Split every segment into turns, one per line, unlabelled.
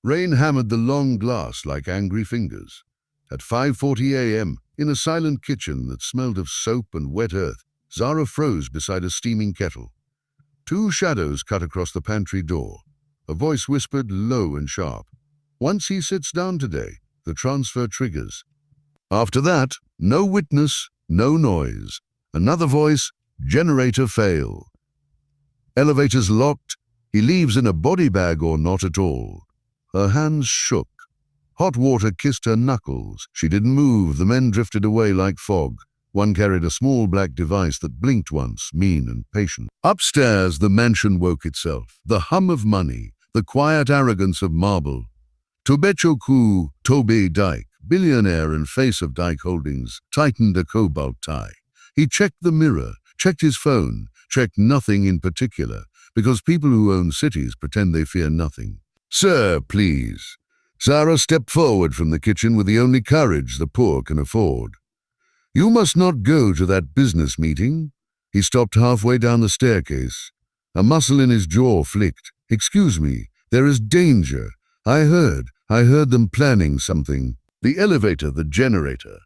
Rain hammered the long glass like angry fingers. At 5:40 a.m., in a silent kitchen that smelled of soap and wet earth, Zara froze beside a steaming kettle. Two shadows cut across the pantry door. A voice whispered, low and sharp, "Once he sits down today, the transfer triggers." After that, no witness, no noise. Another voice, "Generator fail. Elevators locked. He leaves in a body bag or not at all." Her hands shook. Hot water kissed her knuckles. She didn't move. The men drifted away like fog. One carried a small black device that blinked once, mean and patient. Upstairs, the mansion woke itself. The hum of money, the quiet arrogance of marble. Tobechoku Tobe Dyke, billionaire and face of Dyke Holdings, tightened a cobalt tie. He checked the mirror, checked his phone, checked nothing in particular, because people who own cities pretend they fear nothing. "Sir, please." Zara stepped forward from the kitchen with the only courage the poor can afford. "You must not go to that business meeting." He stopped halfway down the staircase. A muscle in his jaw flicked. "Excuse me, there is danger. I heard them planning something." The elevator, the generator.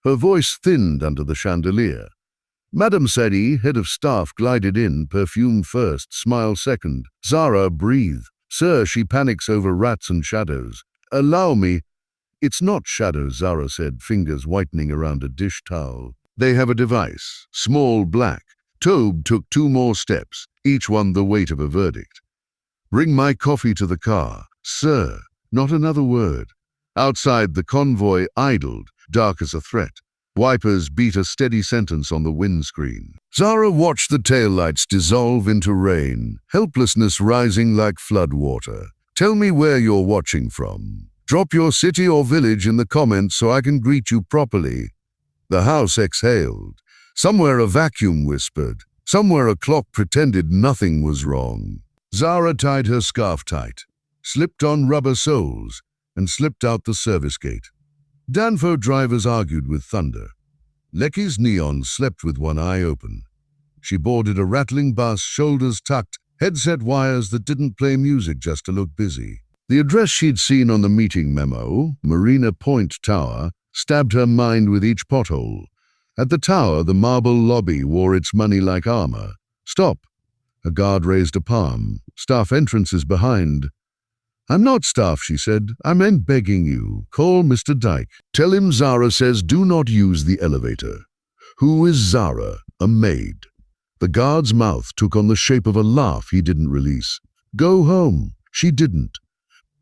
Her voice thinned under the chandelier. Madame Sadi, head of staff, glided in, perfume first, smile second. Zara breathed. "Sir," she panics over rats and shadows. "Allow me." "It's not shadows," Zara said, fingers whitening around a dish towel. "They have a device, small, black." Tobe took 2 more steps, each one the weight of a verdict. "Bring my coffee to the car." "Sir." Not another word. Outside, the convoy idled, dark as a threat. Wipers beat a steady sentence on the windscreen. Zara watched the taillights dissolve into rain, helplessness rising like floodwater. "Tell me where you're watching from. Drop your city or village in the comments so I can greet you properly." The house exhaled. Somewhere a vacuum whispered. Somewhere a clock pretended nothing was wrong. Zara tied her scarf tight, slipped on rubber soles, and slipped out the service gate. Danfo drivers argued with thunder. Lecky's neon slept with one eye open. She boarded a rattling bus, shoulders tucked, headset wires that didn't play music just to look busy. The address she'd seen on the meeting memo, Marina Point Tower, stabbed her mind with each pothole. At the tower, the marble lobby wore its money like armor. "Stop." A guard raised a palm. "Staff entrance is behind." "I'm not staff," she said. "I meant begging you. Call Mr. Dyke. Tell him Zara says do not use the elevator." Who is Zara? A maid. The guard's mouth took on the shape of a laugh he didn't release. "Go home." She didn't.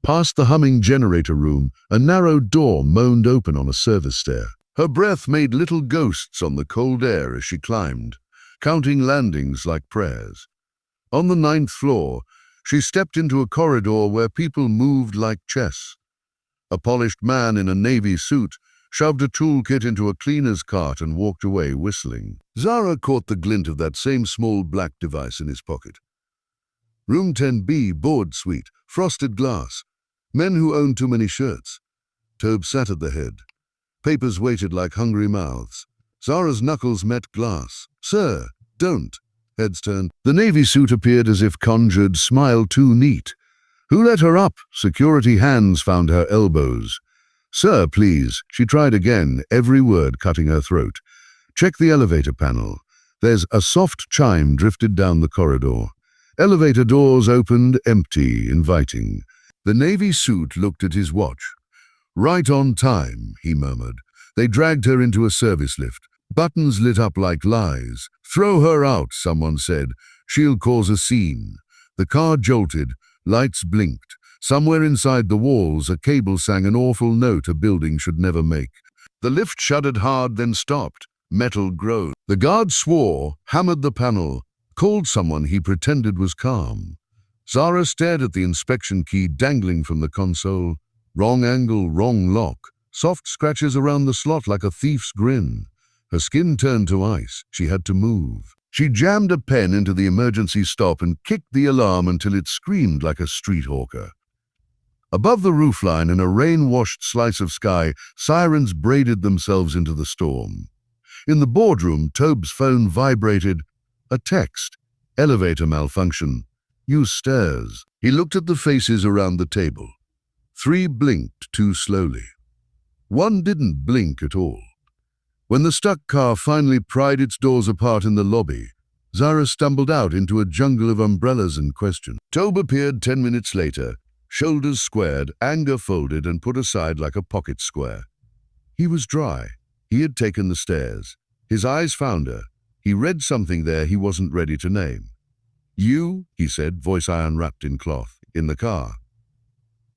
Past the humming generator room, a narrow door moaned open on a service stair. Her breath made little ghosts on the cold air as she climbed, counting landings like prayers. On the 9th floor, she stepped into a corridor where people moved like chess. A polished man in a navy suit shoved a toolkit into a cleaner's cart and walked away whistling. Zara caught the glint of that same small black device in his pocket. Room 10B, board suite, frosted glass. Men who owned too many shirts. Tobe sat at the head. Papers waited like hungry mouths. Zara's knuckles met glass. "Sir, don't." Heads turned. The navy suit appeared as if conjured, smile too neat. Who let her up? Security hands found her elbows. "Sir, please." She tried again, every word cutting her throat. "Check the elevator panel." There's a soft chime drifted down the corridor. Elevator doors opened, empty, inviting. The navy suit looked at his watch. "Right on time," he murmured. They dragged her into a service lift. Buttons lit up like lies. "Throw her out," someone said. "She'll cause a scene." The car jolted. Lights blinked. Somewhere inside the walls, a cable sang an awful note a building should never make. The lift shuddered hard, then stopped. Metal groaned. The guard swore, hammered the panel, called someone he pretended was calm. Zara stared at the inspection key dangling from the console. Wrong angle, wrong lock. Soft scratches around the slot like a thief's grin. Her skin turned to ice. She had to move. She jammed a pen into the emergency stop and kicked the alarm until it screamed like a street hawker. Above the roofline, in a rain-washed slice of sky, sirens braided themselves into the storm. In the boardroom, Tobe's phone vibrated. A text. "Elevator malfunction. Use stairs." He looked at the faces around the table. 3 blinked too slowly. 1 didn't blink at all. When the stuck car finally pried its doors apart in the lobby, Zara stumbled out into a jungle of umbrellas and questioned. Tobe appeared 10 minutes later, shoulders squared, anger folded and put aside like a pocket square. He was dry. He had taken the stairs. His eyes found her. He read something there he wasn't ready to name. "You," he said, voice iron wrapped in cloth, "in the car."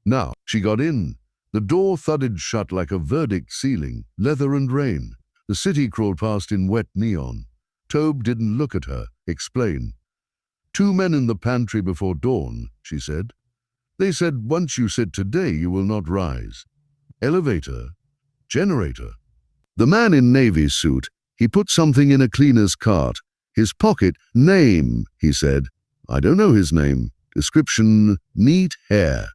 Now, she got in. The door thudded shut like a verdict ceiling, leather and rain. The city crawled past in wet neon. Tobe didn't look at her, explain. "2 men in the pantry before dawn," she said. "They said once you sit today you will not rise. Elevator, generator." The man in navy suit, he put something in a cleaner's cart. His pocket, "Name," he said. "I don't know his name." Description, "Neat hair.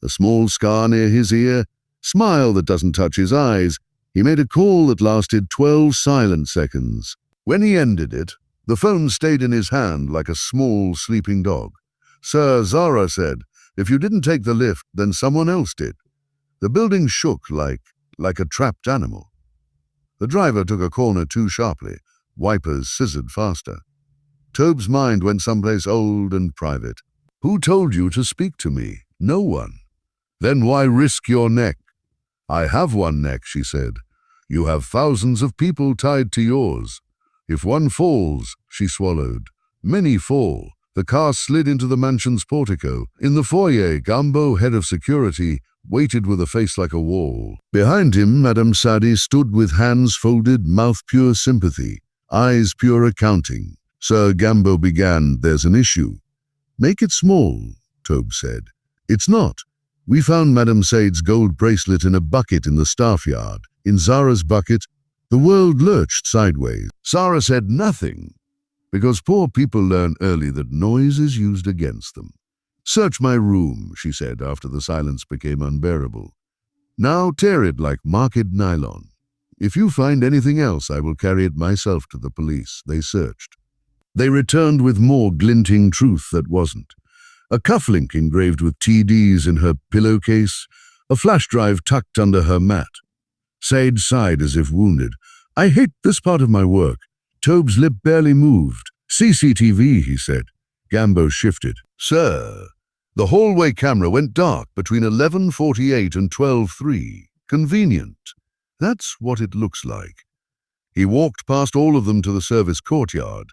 A small scar near his ear. Smile that doesn't touch his eyes." He made a call that lasted 12 silent seconds. When he ended it, the phone stayed in his hand like a small sleeping dog. "Sir," Zara said, "if you didn't take the lift, then someone else did." The building shook like a trapped animal. The driver took a corner too sharply. Wipers scissored faster. Tobe's mind went someplace old and private. "Who told you to speak to me? No one." "Then why risk your neck?" "I have one neck," she said. "You have thousands of people tied to yours. If one falls," she swallowed. "Many fall." The car slid into the mansion's portico. In the foyer, Gambo, head of security, waited with a face like a wall. Behind him, Madame Sadi stood with hands folded, mouth pure sympathy, eyes pure accounting. Sir Gambo began, "There's an issue." "Make it small," Tobe said. "It's not. We found Madame Said's gold bracelet in a bucket in the staff yard. In Zara's bucket, the world lurched sideways. Zara said nothing, because poor people learn early that noise is used against them. "Search my room," she said after the silence became unbearable. "Now tear it like market nylon. If you find anything else, I will carry it myself to the police." They searched. They returned with more glinting truth that wasn't. A cufflink engraved with TDs in her pillowcase, a flash drive tucked under her mat. Said sighed as if wounded. "I hate this part of my work." Tobe's lip barely moved. "CCTV," he said. Gambo shifted. "Sir." The hallway camera went dark between 11:48 and 12:03. Convenient. That's what it looks like. He walked past all of them to the service courtyard.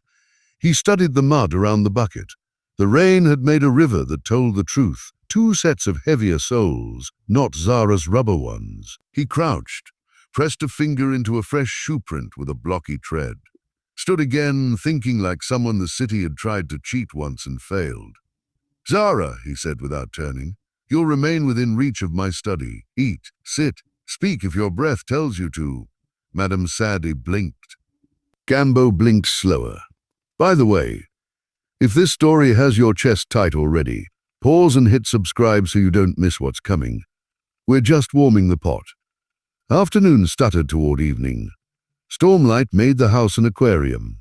He studied the mud around the bucket. The rain had made a river that told the truth. 2 sets of heavier soles, not Zara's rubber ones. He crouched, pressed a finger into a fresh shoe print with a blocky tread. Stood again, thinking like someone the city had tried to cheat once and failed. "Zara," he said without turning, "you'll remain within reach of my study. Eat, sit, speak if your breath tells you to." Madame Sadi blinked. Gambo blinked slower. "By the way, if this story has your chest tight already, pause and hit subscribe so you don't miss what's coming. We're just warming the pot." Afternoon stuttered toward evening. Stormlight made the house an aquarium.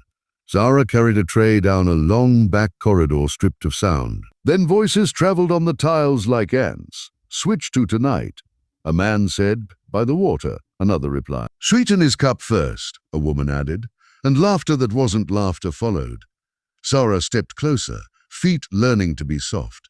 Zara carried a tray down a long back corridor stripped of sound. Then voices traveled on the tiles like ants. "Switch to tonight," a man said. "By the water," another replied. "Sweeten his cup first," a woman added, and laughter that wasn't laughter followed. Zara stepped closer, feet learning to be soft.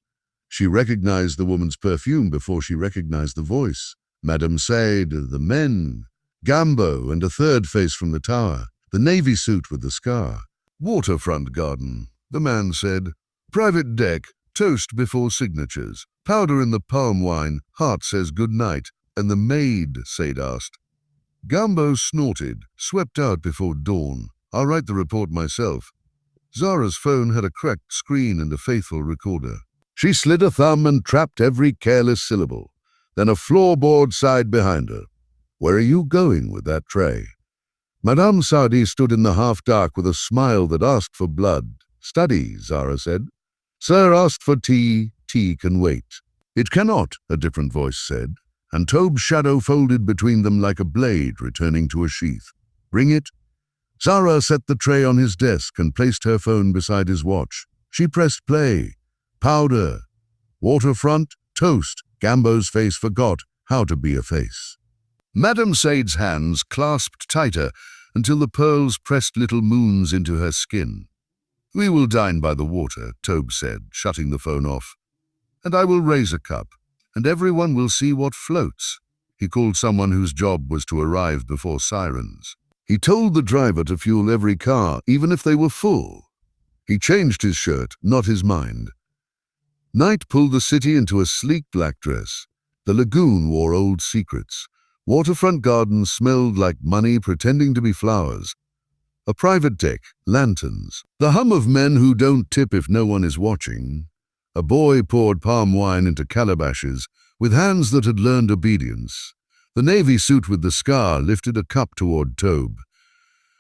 She recognized the woman's perfume before she recognized the voice. Madame Said, the men, Gambo, and a third face from the tower, the navy suit with the scar. "Waterfront garden," the man said. "Private deck, toast before signatures, powder in the palm wine, heart says good night." "And the maid?" Said asked. Gambo snorted, "Swept out before dawn. I'll write the report myself." Zara's phone had a cracked screen and a faithful recorder. She slid a thumb and trapped every careless syllable. Then a floorboard sighed behind her. "Where are you going with that tray?" Madame Sadi stood in the half-dark with a smile that asked for blood. "Study," Zara said. "Sir asked for tea. Tea can wait." "It cannot," a different voice said, and Tobe's shadow folded between them like a blade returning to a sheath. "Bring it." Zara set the tray on his desk and placed her phone beside his watch. She pressed play. Powder. Waterfront. Toast. Gambo's face forgot how to be a face. Madame Said's hands clasped tighter until the pearls pressed little moons into her skin. "We will dine by the water," Tobe said, shutting the phone off. "And I will raise a cup, and everyone will see what floats." He called someone whose job was to arrive before sirens. He told the driver to fuel every car, even if they were full. He changed his shirt, not his mind. Night pulled the city into a sleek black dress. The lagoon wore old secrets. Waterfront gardens smelled like money pretending to be flowers. A private deck, lanterns, the hum of men who don't tip if no one is watching. A boy poured palm wine into calabashes with hands that had learned obedience. The navy suit with the scar lifted a cup toward Tobe.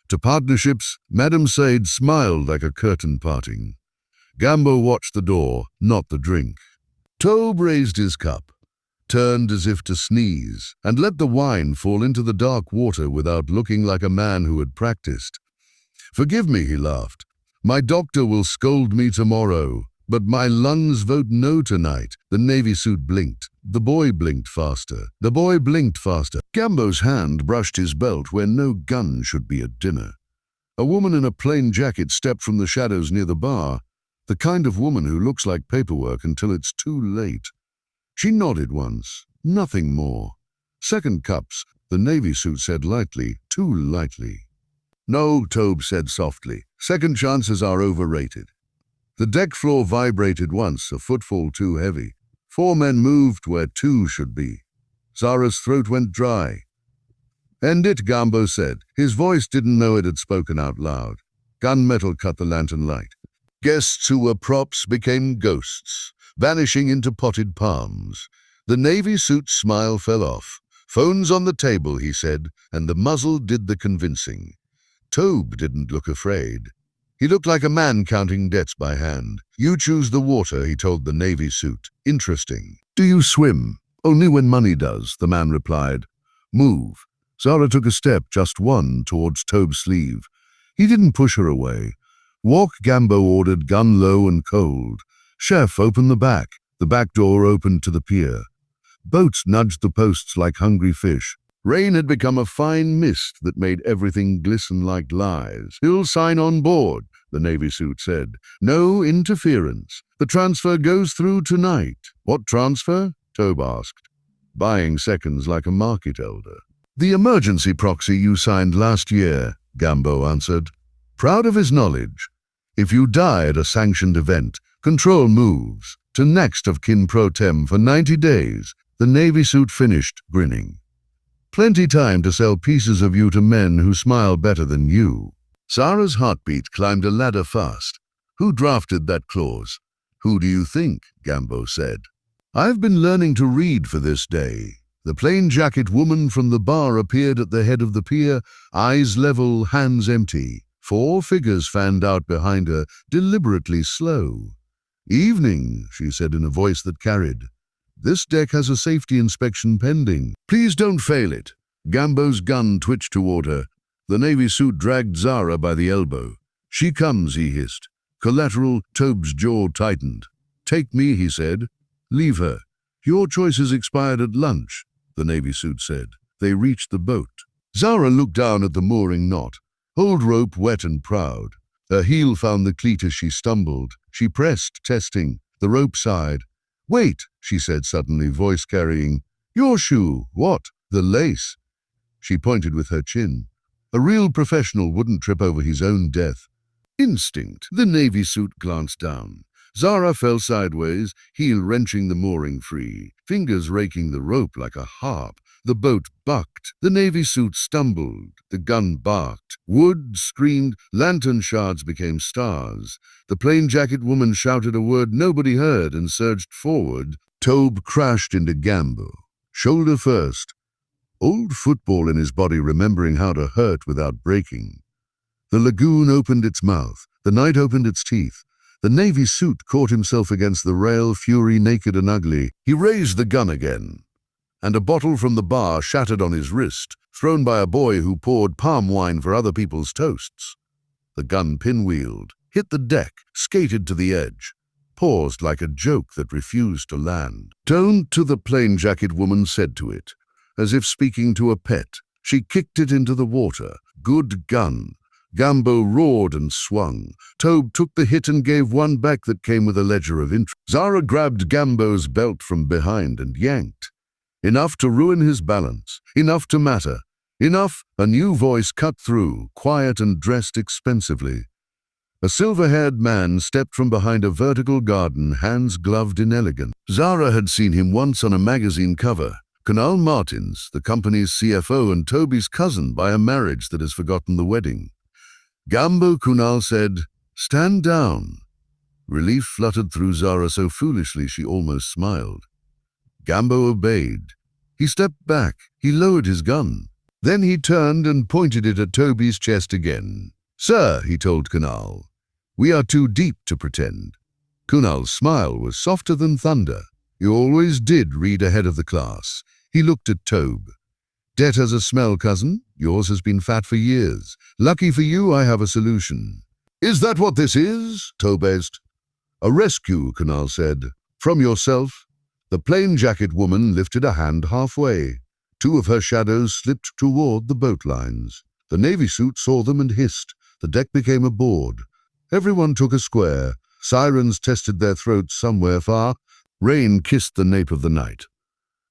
To partnerships, Madame Said smiled like a curtain parting. Gambo watched the door, not the drink. Tobe raised his cup, turned as if to sneeze, and let the wine fall into the dark water without looking like a man who had practiced. "Forgive me," he laughed. "My doctor will scold me tomorrow, but my lungs vote no tonight." The navy suit blinked. The boy blinked faster. The boy blinked faster. Gambo's hand brushed his belt where no gun should be at dinner. A woman in a plain jacket stepped from the shadows near the bar, the kind of woman who looks like paperwork until it's too late. She nodded once, nothing more. "Second cups," the navy suit said lightly, too lightly. "No," Tobe said softly. "Second chances are overrated." The deck floor vibrated once, a footfall too heavy. 4 men moved where 2 should be. Zara's throat went dry. "End it," Gambo said. His voice didn't know it had spoken out loud. Gunmetal cut the lantern light. Guests who were props became ghosts, vanishing into potted palms. The navy suit's smile fell off. "Phones on the table," he said, and the muzzle did the convincing. Tobe didn't look afraid. He looked like a man counting debts by hand. "You choose the water," he told the navy suit. "Interesting." "Do you swim?" "Only when money does," the man replied. "Move." Zara took a step, just one, towards Tobe's sleeve. He didn't push her away. "Walk," Gambo ordered, gun low and cold. "Chef, open the back." The back door opened to the pier. Boats nudged the posts like hungry fish. Rain had become a fine mist that made everything glisten like lies. "He'll sign on board," the navy suit said. "No interference. The transfer goes through tonight." "What transfer?" Tobe asked, buying seconds like a market elder. "The emergency proxy you signed last year," Gambo answered, proud of his knowledge. "If you die at a sanctioned event, control moves to next of kin pro tem for 90 days. The navy suit finished, grinning. "Plenty time to sell pieces of you to men who smile better than you." Zara's heartbeat climbed a ladder fast. "Who drafted that clause?" "Who do you think?" Gambo said. "I've been learning to read for this day." The plain jacket woman from the bar appeared at the head of the pier, eyes level, hands empty. 4 figures fanned out behind her, deliberately slow. "Evening," she said in a voice that carried. "This deck has a safety inspection pending. Please don't fail it." Gambo's gun twitched toward her. The navy suit dragged Zara by the elbow. "She comes," he hissed. Collateral. Tobe's jaw tightened. "Take me," he said. "Leave her. Your choices expired at lunch," the navy suit said. They reached the boat. Zara looked down at the mooring knot. Old rope, wet and proud. Her heel found the cleat as she stumbled. She pressed, testing. The rope sighed. "Wait," she said suddenly, voice carrying. "Your shoe." "What?" "The lace." She pointed with her chin. A real professional wouldn't trip over his own death. Instinct. The navy suit glanced down. Zara fell sideways, heel wrenching the mooring free, fingers raking the rope like a harp. The boat bucked. The navy suit stumbled. The gun barked. Wood screamed. Lantern shards became stars. The plain jacket woman shouted a word nobody heard and surged forward. Tobe crashed into Gambo, shoulder first. Old football in his body, remembering how to hurt without breaking. The lagoon opened its mouth. The night opened its teeth. The navy suit caught himself against the rail, fury naked and ugly. He raised the gun again, and a bottle from the bar shattered on his wrist, thrown by a boy who poured palm wine for other people's toasts. The gun pinwheeled, hit the deck, skated to the edge. paused like a joke that refused to land. "Don't," to the plain jacket woman said to it, as if speaking to a pet. She kicked it into the water. "Good gun." Gambo roared and swung. Tobe took the hit and gave one back that came with a ledger of interest. Zara grabbed Gambo's belt from behind and yanked. Enough to ruin his balance. Enough to matter. Enough. A new voice cut through, quiet and dressed expensively. A silver-haired man stepped from behind a vertical garden, hands gloved in elegance. Zara had seen him once on a magazine cover. Kunal Martins, the company's CFO and Toby's cousin by a marriage that has forgotten the wedding. "Gambo," Kunal said, "stand down." Relief fluttered through Zara so foolishly she almost smiled. Gambo obeyed. He stepped back. He lowered his gun. Then he turned and pointed it at Toby's chest again. "Sir," he told Kunal, "we are too deep to pretend." Kunal's smile was softer than thunder. "You always did read ahead of the class." He looked at Tobe. "Debt has a smell, cousin. Yours has been fat for years. Lucky for you, I have a solution." "Is that what this is?" Tobe asked. "A rescue," Kunal said. "From yourself." The plain jacket woman lifted a hand halfway. Two of her shadows slipped toward the boat lines. The Navy suit saw them and hissed. The deck became a board. Everyone took a square. Sirens tested their throats somewhere far. Rain kissed the nape of the night.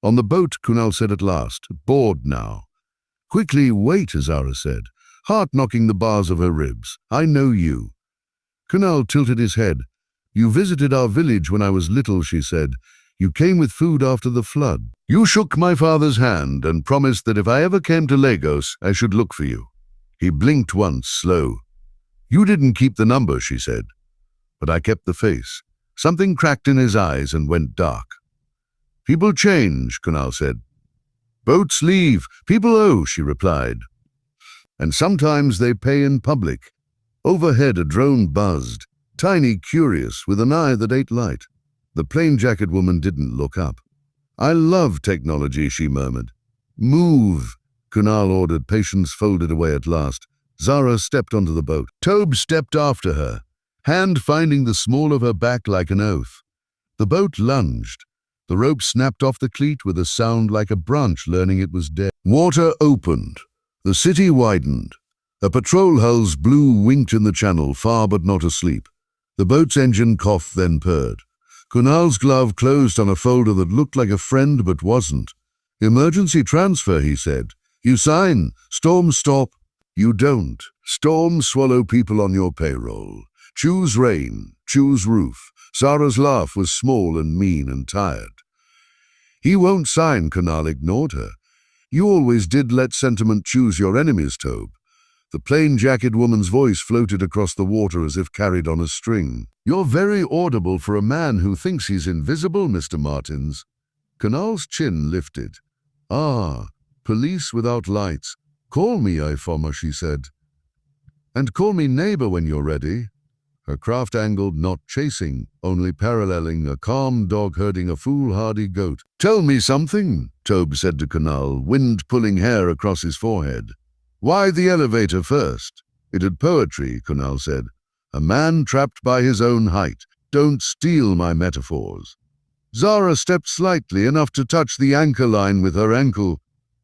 On the boat, Kunal said at last, "Board now." "Quickly, wait," Zara said, heart knocking the bars of her ribs. "I know you." Kunal tilted his head. "You visited our village when I was little," she said. "You came with food after the flood. You shook my father's hand and promised that if I ever came to Lagos, I should look for you." He blinked once, slow. "You didn't keep the number," she said. "But I kept the face." Something cracked in his eyes and went dark. "People change," Kunal said. "Boats leave. People owe," she replied. "And sometimes they pay in public." Overhead a drone buzzed, tiny, curious, with an eye that ate light. The plain jacket woman didn't look up. "I love technology," she murmured. "Move," Kunal ordered. Patience folded away at last. Zara stepped onto the boat. Tobe stepped after her, hand finding the small of her back like an oath. The boat lunged. The rope snapped off the cleat with a sound like a branch learning it was dead. Water opened. The city widened. A patrol hull's blue winked in the channel, far but not asleep. The boat's engine coughed, then purred. Kunal's glove closed on a folder that looked like a friend but wasn't. "Emergency transfer," he said. "You sign. Storms stop." "You don't. Storms swallow people on your payroll. Choose rain. Choose roof." Zara's laugh was small and mean and tired. "He won't sign," Kunal ignored her. "You always did let sentiment choose your enemies, Tobe." The plain jacket woman's voice floated across the water as if carried on a string. "You're very audible for a man who thinks he's invisible, Mr. Martins." Kunal's chin lifted. "Ah, police without lights. Call me Ifoma," she said. "And call me neighbor when you're ready." Her craft angled, not chasing, only paralleling, a calm dog herding a foolhardy goat. "Tell me something," Tobe said to Kunal, wind pulling hair across his forehead. "Why the elevator first?" "It had poetry," Kunal said. "A man trapped by his own height. Don't steal my metaphors." Zara stepped slightly, enough to touch the anchor line with her ankle,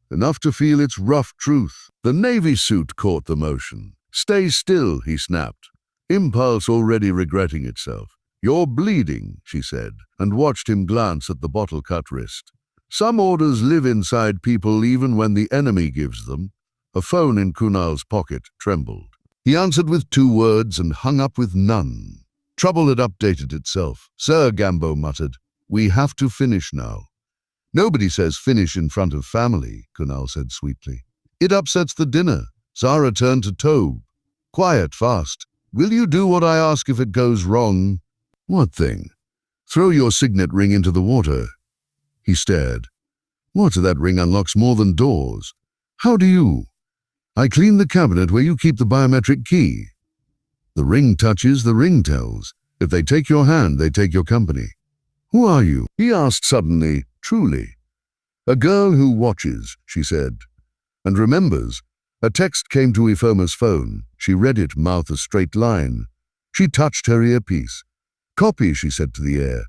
enough to feel its rough truth. The Navy suit caught the motion. "Stay still," he snapped, impulse already regretting itself. "You're bleeding," she said, and watched him glance at the bottle-cut wrist. Some orders live inside people even when the enemy gives them. A phone in Kunal's pocket trembled. He answered with 2 words and hung up with none. Trouble had updated itself. "Sir," Gambo muttered, "we have to finish now." "Nobody says finish in front of family," Kunal said sweetly. "It upsets the dinner." Zara turned to Tobe. "Quiet, fast. Will you do what I ask if it goes wrong?" "What thing?" "Throw your signet ring into the water." He stared. "What? That ring unlocks more than doors." "How do you?" "I clean the cabinet where you keep the biometric key." "The ring touches, the ring tells. If they take your hand, they take your company." "Who are you?" he asked suddenly, truly. "A girl who watches," she said, "and remembers." A text came to Ifoma's phone. She read it, mouth a straight line. She touched her earpiece. Copy, she said to the air.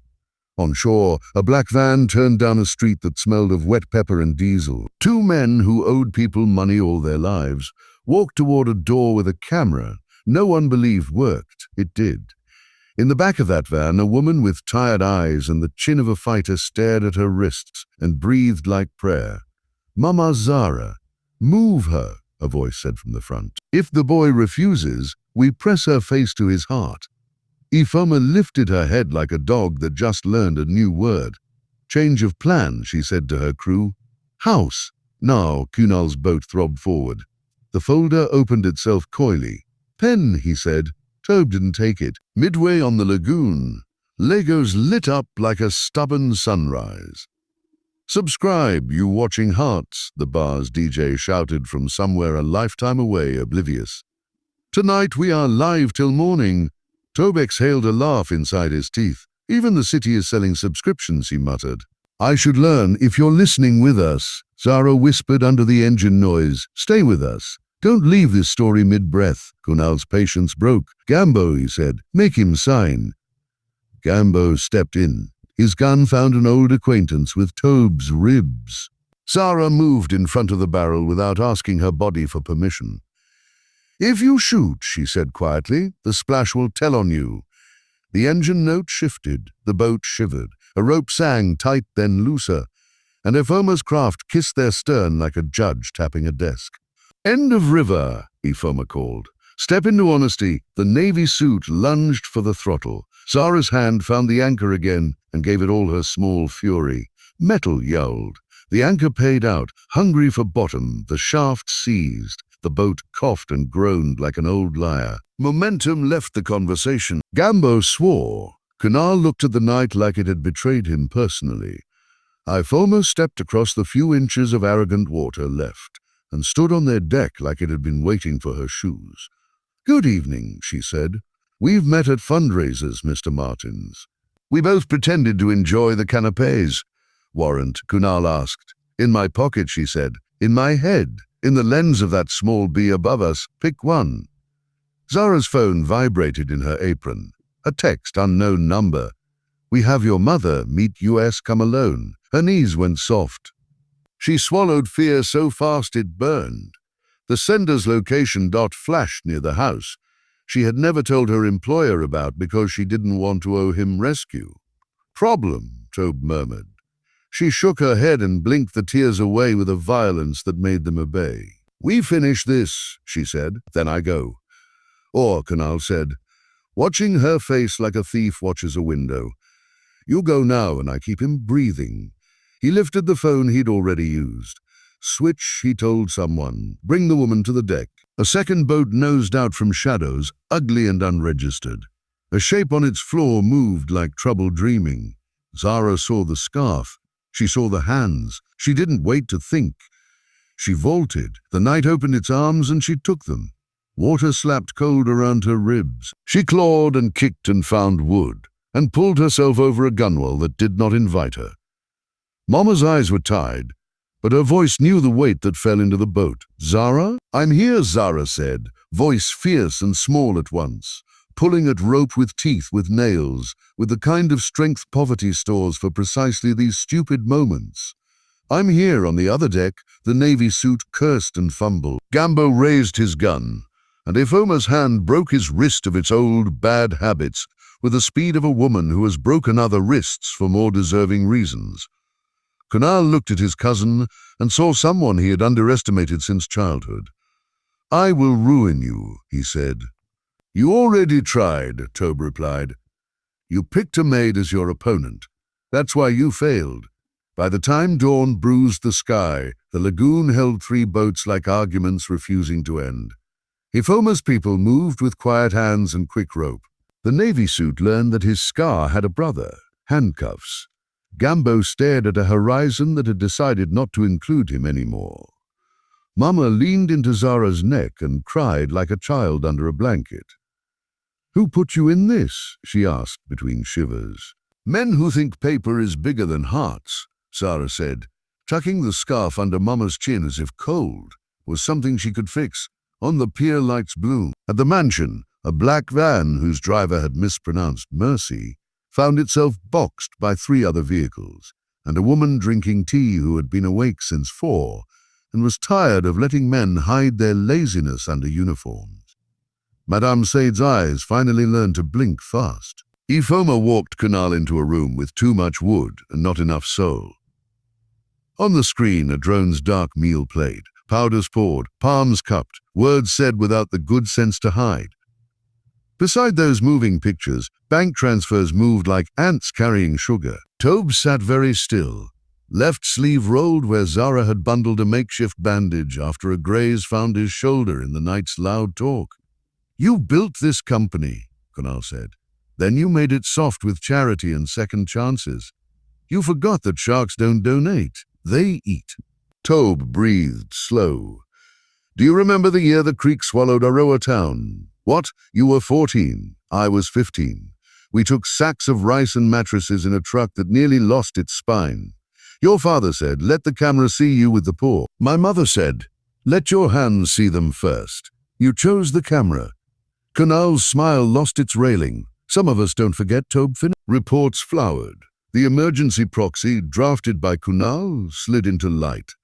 On shore, a black van turned down a street that smelled of wet pepper and diesel. Two men who owed people money all their lives walked toward a door with a camera no one believed worked. It did. In the back of that van, a woman with tired eyes and the chin of a fighter stared at her wrists and breathed like prayer. "Mama Zara, move her," a voice said from the front. "If the boy refuses, we press her face to his heart." Ifoma lifted her head like a dog that just learned a new word. "Change of plan," she said to her crew. "House." Now, Kunal's boat throbbed forward. The folder opened itself coyly. "Pen," he said. Tobe didn't take it. Midway on the lagoon, Legos lit up like a stubborn sunrise. "Subscribe, you watching hearts," the bar's DJ shouted from somewhere a lifetime away, oblivious. "Tonight we are live till morning." Tobe exhaled a laugh inside his teeth. "Even the city is selling subscriptions," he muttered. "I should learn if you're listening with us," Zara whispered under the engine noise. "Stay with us. Don't leave this story mid-breath." Kunal's patience broke. "Gambo," he said, "make him sign." Gambo stepped in. His gun found an old acquaintance with Tobe's ribs. Zara moved in front of the barrel without asking her body for permission. "If you shoot," she said quietly, "the splash will tell on you." The engine note shifted. The boat shivered. A rope sang tight, then looser, and Ifoma's craft kissed their stern like a judge tapping a desk. "End of river," Ifoma called. "Step into honesty." The navy suit lunged for the throttle. Zara's hand found the anchor again and gave it all her small fury. Metal yelled. The anchor paid out, hungry for bottom. The shaft seized. The boat coughed and groaned like an old liar. Momentum left the conversation. Gambo swore. Kunal looked at the night like it had betrayed him personally. Ifoma stepped across the few inches of arrogant water left and stood on their deck like it had been waiting for her shoes. "Good evening," she said. "We've met at fundraisers, Mr. Martins." "We both pretended to enjoy the canapes." "Warrant?" Kunal asked. "In my pocket," she said. "In my head. In the lens of that small bee above us. Pick one." Zara's phone vibrated in her apron. A text, unknown number. "We have your mother. Meet US, come alone." Her knees went soft. She swallowed fear so fast it burned. The sender's location dot flashed near the house she had never told her employer about because she didn't want to owe him rescue. "Problem," Tobe murmured. She shook her head and blinked the tears away with a violence that made them obey. "We finish this," she said, "then I go." "Or," Kunal said, watching her face like a thief watches a window, "you go now and I keep him breathing." He lifted the phone he'd already used. "Switch," he told someone. "Bring the woman to the deck." A second boat nosed out from shadows, ugly and unregistered. A shape on its floor moved like trouble dreaming. Zara saw the scarf. She saw the hands. She didn't wait to think. She vaulted. The night opened its arms and she took them. Water slapped cold around her ribs. She clawed and kicked and found wood, and pulled herself over a gunwale that did not invite her. Mama's eyes were tied, but her voice knew the weight that fell into the boat. "Zara?" "I'm here," Zara said, voice fierce and small at once, pulling at rope with teeth, with nails, with the kind of strength poverty stores for precisely these stupid moments. "I'm here on the other deck." The navy suit cursed and fumbled. Gambo raised his gun, and Ifoma's hand broke his wrist of its old bad habits with the speed of a woman who has broken other wrists for more deserving reasons. Kunal looked at his cousin and saw someone he had underestimated since childhood. "I will ruin you," he said. "You already tried," Tobe replied. "You picked a maid as your opponent. That's why you failed." By the time dawn bruised the sky, the lagoon held 3 boats like arguments refusing to end. Ifoma's people moved with quiet hands and quick rope. The navy suit learned that his scar had a brother, handcuffs. Gambo stared at a horizon that had decided not to include him anymore. Mama leaned into Zara's neck and cried like a child under a blanket. "Who put you in this?" she asked between shivers. "Men who think paper is bigger than hearts," Zara said, tucking the scarf under Mama's chin as if cold was something she could fix. On the pier lights bloomed. At the mansion, a black van whose driver had mispronounced mercy found itself boxed by 3 other vehicles, and a woman drinking tea who had been awake since 4 and was tired of letting men hide their laziness under uniforms. Madame Said's eyes finally learned to blink fast. Ifoma walked Kunal into a room with too much wood and not enough soul. On the screen, a drone's dark meal played, powders poured, palms cupped, words said without the good sense to hide. Beside those moving pictures, bank transfers moved like ants carrying sugar. Tobe sat very still, left sleeve rolled where Zara had bundled a makeshift bandage after a graze found his shoulder in the night's loud talk. "You built this company," Kunal said. "Then you made it soft with charity and second chances. You forgot that sharks don't donate, they eat." Tobe breathed slow. "Do you remember the year the creek swallowed Aroa town? What? You were 14. I was 15. We took sacks of rice and mattresses in a truck that nearly lost its spine. Your father said, 'Let the camera see you with the poor.' My mother said, 'Let your hands see them first.' You chose the camera." Kunal's smile lost its railing. "Some of us don't forget," Tobe finished. Reports flowered. The emergency proxy, drafted by Kunal, slid into light.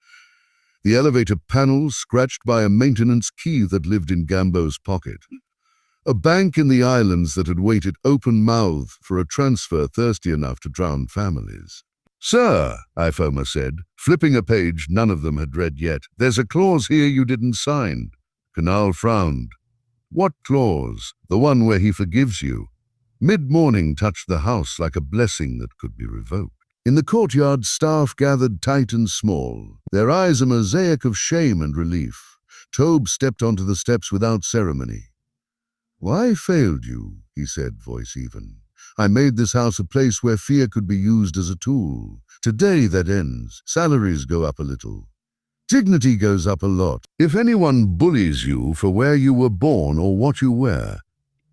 The elevator panel scratched by a maintenance key that lived in Gambo's pocket. A bank in the islands that had waited open-mouthed for a transfer thirsty enough to drown families. "Sir," Ifoma said, flipping a page none of them had read yet, "there's a clause here you didn't sign." Kunal frowned. "What clause?" "The one where he forgives you." Mid-morning touched the house like a blessing that could be revoked. In the courtyard, staff gathered tight and small, their eyes a mosaic of shame and relief. Tobe stepped onto the steps without ceremony. "Why failed you?" he said, voice even. "I made this house a place where fear could be used as a tool. Today that ends. Salaries go up a little. Dignity goes up a lot. If anyone bullies you for where you were born or what you wear,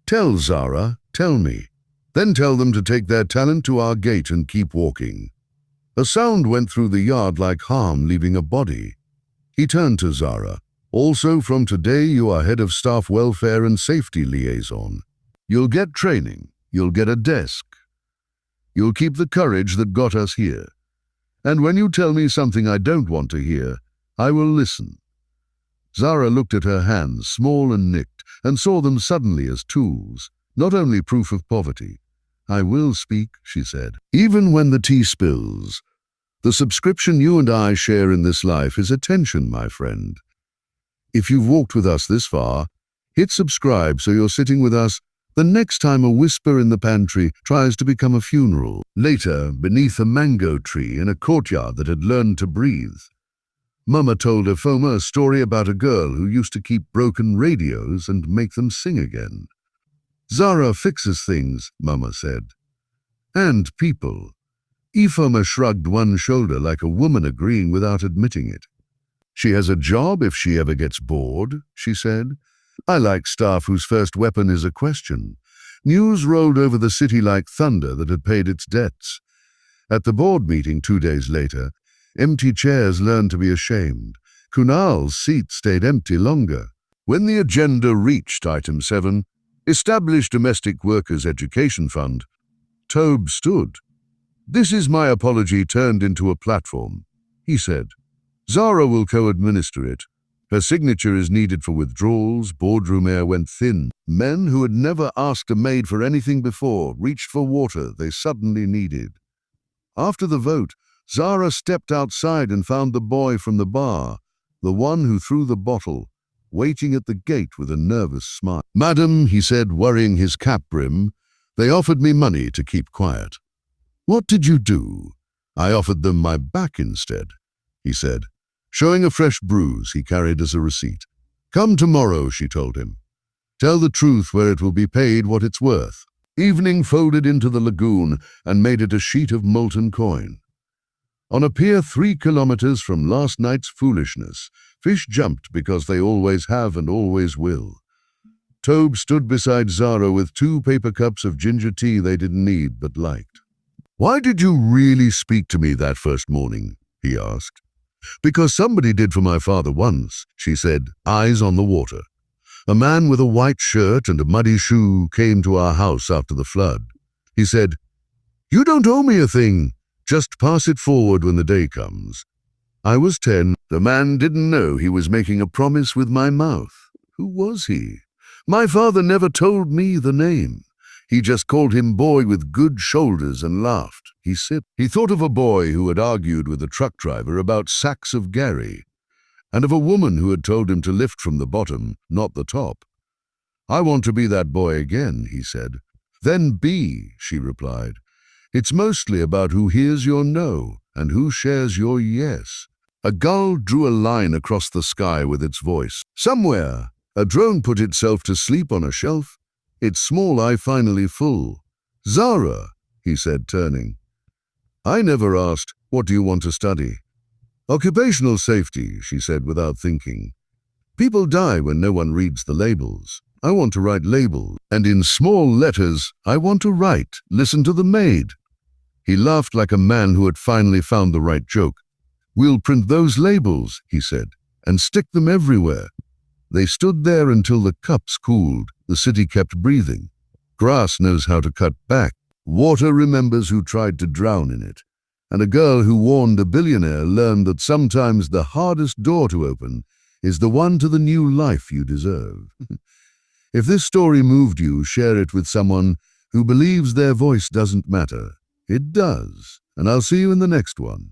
tell Zara, tell me. Then tell them to take their talent to our gate and keep walking." A sound went through the yard like harm leaving a body. He turned to Zara. "Also from today you are head of staff welfare and safety liaison. You'll get training. You'll get a desk. You'll keep the courage that got us here. And when you tell me something I don't want to hear, I will listen." Zara looked at her hands, small and nicked, and saw them suddenly as tools, not only proof of poverty. "I will speak," she said, "even when the tea spills. The subscription you and I share in this life is attention, my friend. If you've walked with us this far, hit subscribe so you're sitting with us the next time a whisper in the pantry tries to become a funeral." Later, beneath a mango tree in a courtyard that had learned to breathe, Mama told Ifoma a story about a girl who used to keep broken radios and make them sing again. "Zara fixes things," Mama said. "And people." Ifoma shrugged one shoulder like a woman agreeing without admitting it. "She has a job if she ever gets bored," she said. "I like staff whose first weapon is a question." News rolled over the city like thunder that had paid its debts. At the board meeting 2 days later, empty chairs learned to be ashamed. Kunal's seat stayed empty longer. When the agenda reached item 7, Establish Domestic Workers Education Fund, Tobe stood. "This is my apology turned into a platform," he said. "Zara will co-administer it. Her signature is needed for withdrawals." Boardroom air went thin. Men who had never asked a maid for anything before reached for water they suddenly needed. After the vote, Zara stepped outside and found the boy from the bar, the one who threw the bottle, waiting at the gate with a nervous smile. "Madam," he said, worrying his cap brim, "they offered me money to keep quiet." "What did you do?" "I offered them my back instead," he said, showing a fresh bruise he carried as a receipt. "Come tomorrow," she told him. "Tell the truth where it will be paid what it's worth." Evening folded into the lagoon and made it a sheet of molten coin. On a pier 3 kilometers from last night's foolishness, fish jumped because they always have and always will. Tobe stood beside Zara with 2 paper cups of ginger tea they didn't need but liked. "Why did you really speak to me that first morning?" he asked. "Because somebody did for my father once," she said, eyes on the water. "A man with a white shirt and a muddy shoe came to our house after the flood. He said, You don't owe me a thing. Just pass it forward when the day comes. I was 10. The man didn't know he was making a promise with my mouth. Who was he? My father never told me the name. He just called him Boy with Good Shoulders and laughed. He sipped. He thought of a boy who had argued with a truck driver about sacks of Gary, and of a woman who had told him to lift from the bottom, not the top. I want to be that boy again, he said. Then be, she replied. It's mostly about who hears your no and who shares your yes. A gull drew a line across the sky with its voice. Somewhere, a drone put itself to sleep on a shelf, its small eye finally full. Zara, he said, turning. I never asked, what do you want to study? Occupational safety, she said without thinking. People die when no one reads the labels. I want to write labels, and in small letters, I want to write, listen to the Maid. He laughed like a man who had finally found the right joke. We'll print those labels, he said, and stick them everywhere. They stood there until the cups cooled. The city kept breathing. Grass knows how to cut back. Water remembers who tried to drown in it. And a girl who warned a billionaire learned that sometimes the hardest door to open is the one to the new life you deserve. If this story moved you, share it with someone who believes their voice doesn't matter. It does. And I'll see you in the next one.